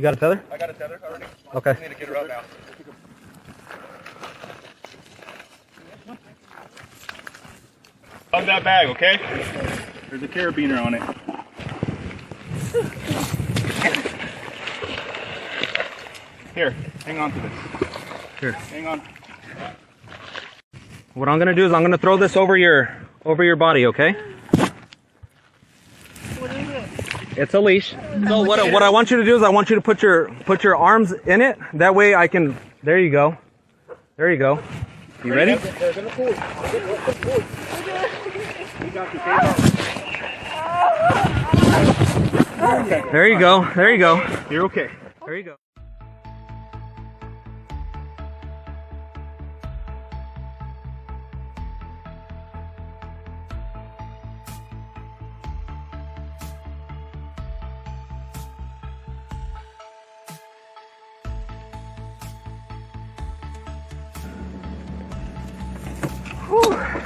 You got a tether? I got a tether already. Okay. I need to get her up now. Hug that bag, okay? There's a carabiner on it. Here, hang on to this. Here. Hang on. What I'm gonna do is I'm gonna throw this over your body, okay? What is it? It's a leash. So what I want you to do is I want you to put your arms in it. That way I can. There you go. There you go. You ready? They're gonna pull. You got the There you go. There you go. You're okay. There you go. Whew.